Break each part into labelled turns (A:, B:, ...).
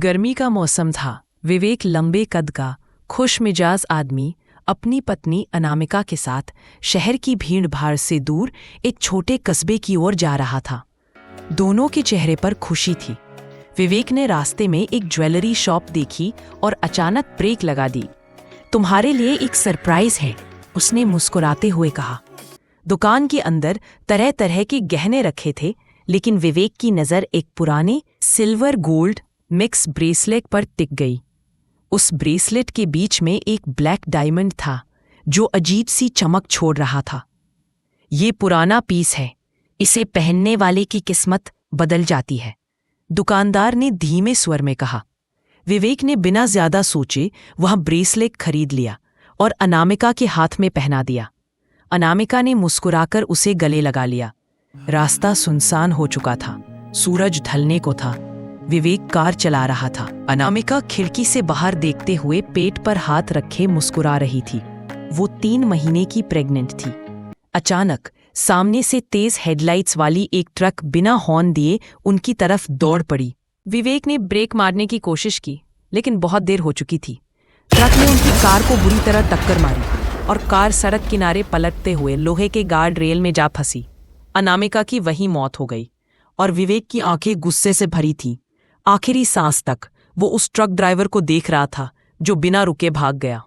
A: गर्मी का मौसम था। विवेक लंबे कद का खुश मिजाज आदमी अपनी पत्नी अनामिका के साथ शहर की भीड़-भाड़ से दूर एक छोटे कस्बे की ओर जा रहा था। दोनों के चेहरे पर खुशी थी। विवेक ने रास्ते में एक ज्वेलरी शॉप देखी और अचानक ब्रेक लगा दी। तुम्हारे लिए एक सरप्राइज है, उसने मुस्कुराते हुए कहा। दुकान के अंदर तरह तरह के गहने रखे थे, लेकिन विवेक की नज़र एक पुराने सिल्वर गोल्ड मिक्स ब्रेसलेट पर टिक गई। उस ब्रेसलेट के बीच में एक ब्लैक डायमंड था जो अजीब सी चमक छोड़ रहा था। ये पुराना पीस है, इसे पहनने वाले की किस्मत बदल जाती है, दुकानदार ने धीमे स्वर में कहा। विवेक ने बिना ज्यादा सोचे वह ब्रेसलेट खरीद लिया और अनामिका के हाथ में पहना दिया। अनामिका ने मुस्कुराकर उसे गले लगा लिया। रास्ता सुनसान हो चुका था, सूरज ढलने को था। विवेक कार चला रहा था। अनामिका खिड़की से बाहर देखते हुए पेट पर हाथ रखे मुस्कुरा रही थी। वो 3 महीने की प्रेग्नेंट थी। अचानक सामने से तेज हेडलाइट्स वाली एक ट्रक बिना हॉर्न दिए उनकी तरफ दौड़ पड़ी। विवेक ने ब्रेक मारने की कोशिश की, लेकिन बहुत देर हो चुकी थी। ट्रक ने उनकी कार को बुरी तरह टक्कर मारी और कार सड़क किनारे पलटते हुए लोहे के गार्ड रेल में जा फंसी। अनामिका की वहीं मौत हो गई और विवेक की आंखें गुस्से से भरी थीं। आखिरी सांस तक वो उस ट्रक ड्राइवर को देख रहा था जो बिना रुके भाग गया।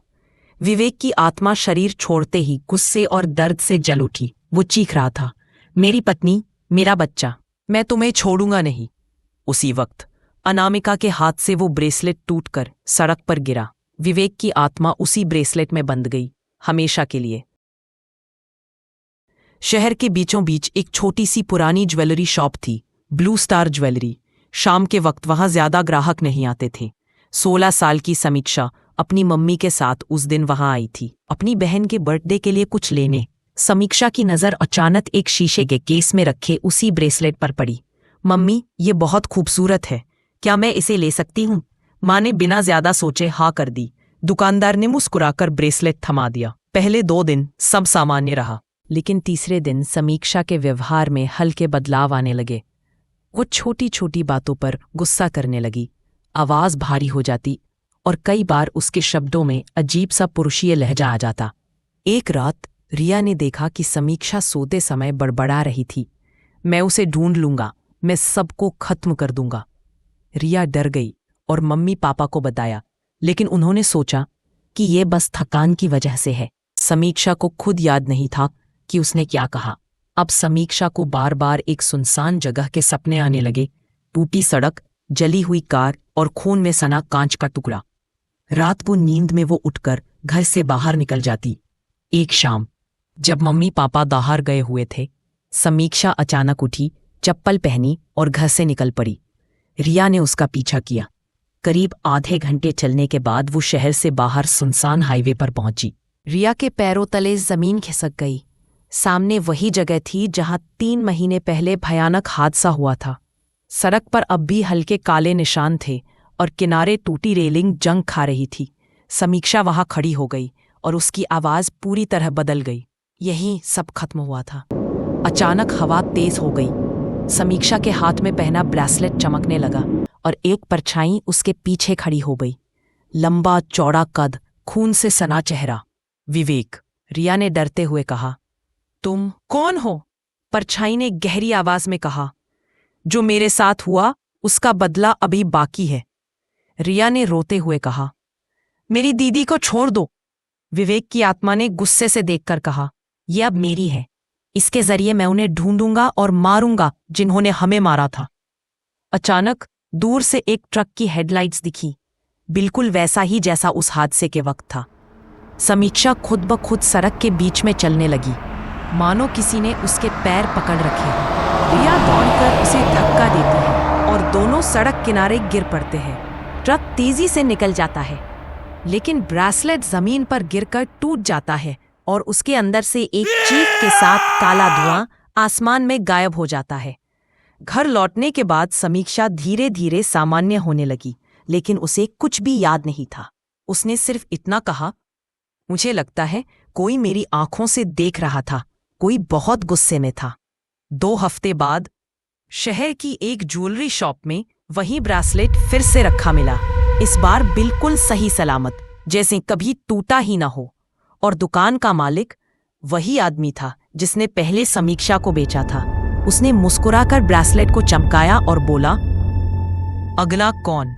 A: विवेक की आत्मा शरीर छोड़ते ही गुस्से और दर्द से जल उठी। वो चीख रहा था, मेरी पत्नी, मेरा बच्चा, मैं तुम्हें छोड़ूंगा नहीं। उसी वक्त अनामिका के हाथ से वो ब्रेसलेट टूटकर सड़क पर गिरा। विवेक की आत्मा उसी ब्रेसलेट में बंध गई, हमेशा के लिए। शहर के बीचों बीच एक छोटी सी पुरानी ज्वेलरी शॉप थी, ब्लू स्टार ज्वेलरी। शाम के वक्त वहां ज्यादा ग्राहक नहीं आते थे। 16 साल की समीक्षा अपनी मम्मी के साथ उस दिन वहां आई थी, अपनी बहन के बर्थडे के लिए कुछ लेने। समीक्षा की नजर अचानक एक शीशे के केस में रखे उसी ब्रेसलेट पर पड़ी। मम्मी, ये बहुत खूबसूरत है, क्या मैं इसे ले सकती हूँ? माँ ने बिना ज्यादा सोचे हाँ कर दी। दुकानदार ने मुस्कुराकर ब्रेसलेट थमा दिया। पहले 2 दिन सब सामान्य रहा, लेकिन तीसरे दिन समीक्षा के व्यवहार में हल्के बदलाव आने लगे। वो छोटी छोटी बातों पर गुस्सा करने लगी, आवाज भारी हो जाती और कई बार उसके शब्दों में अजीब सा पुरुषीय लहजा आ जाता। एक रात रिया ने देखा कि समीक्षा सोते समय बड़बड़ा रही थी, मैं उसे ढूंढ लूंगा, मैं सबको खत्म कर दूंगा। रिया डर गई और मम्मी पापा को बताया, लेकिन उन्होंने सोचा कि ये बस थकान की वजह से है। समीक्षा को खुद याद नहीं था कि उसने क्या कहा। अब समीक्षा को बार बार एक सुनसान जगह के सपने आने लगे, टूटी सड़क, जली हुई कार और खून में सना कांच का टुकड़ा। रात को नींद में वो उठकर घर से बाहर निकल जाती। एक शाम जब मम्मी पापा बाहर गए हुए थे, समीक्षा अचानक उठी, चप्पल पहनी और घर से निकल पड़ी। रिया ने उसका पीछा किया। करीब आधे घंटे चलने के बाद वो शहर से बाहर सुनसान हाईवे पर पहुंची। रिया के पैरों तले जमीन खिसक गई। सामने वही जगह थी जहां 3 महीने पहले भयानक हादसा हुआ था। सड़क पर अब भी हल्के काले निशान थे और किनारे टूटी रेलिंग जंग खा रही थी। समीक्षा वहां खड़ी हो गई और उसकी आवाज पूरी तरह बदल गई। यहीं सब खत्म हुआ था। अचानक हवा तेज हो गई। समीक्षा के हाथ में पहना ब्रेसलेट चमकने लगा और एक परछाई उसके पीछे खड़ी हो गई। लंबा चौड़ा कद, खून से सना चेहरा। विवेक, रिया ने डरते हुए कहा। तुम कौन हो? परछाई ने गहरी आवाज में कहा। जो मेरे साथ हुआ उसका बदला अभी बाकी है, रिया ने रोते हुए कहा। मेरी दीदी को छोड़ दो, विवेक की आत्मा ने गुस्से से देखकर कहा। यह अब मेरी है, इसके जरिए मैं उन्हें ढूंढूंगा और मारूंगा जिन्होंने हमें मारा था। अचानक दूर से एक ट्रक की हेडलाइट्स दिखी, बिल्कुल वैसा ही जैसा उस हादसे के वक्त था। समीक्षा खुद ब खुद सड़क के बीच में चलने लगी, मानो किसी ने उसके पैर पकड़ रखे हैं। रिया दौड़कर उसे धक्का देती है और दोनों सड़क किनारे गिर पड़ते हैं। ट्रक तेजी से निकल जाता है, लेकिन ब्रेसलेट जमीन पर गिरकर टूट जाता है और उसके अंदर से एक चीख के साथ काला धुआं आसमान में गायब हो जाता है। घर लौटने के बाद समीक्षा धीरे धीरे सामान्य होने लगी, लेकिन उसे कुछ भी याद नहीं था। उसने सिर्फ इतना कहा, मुझे लगता है कोई मेरी आंखों से देख रहा था, कोई बहुत गुस्से में था। 2 हफ्ते बाद शहर की एक ज्वेलरी शॉप में वही ब्रेसलेट फिर से रखा मिला, इस बार बिल्कुल सही सलामत, जैसे कभी टूटा ही ना हो। और दुकान का मालिक वही आदमी था जिसने पहले समीक्षा को बेचा था। उसने मुस्कुराकर ब्रेसलेट को चमकाया और बोला, अगला कौन?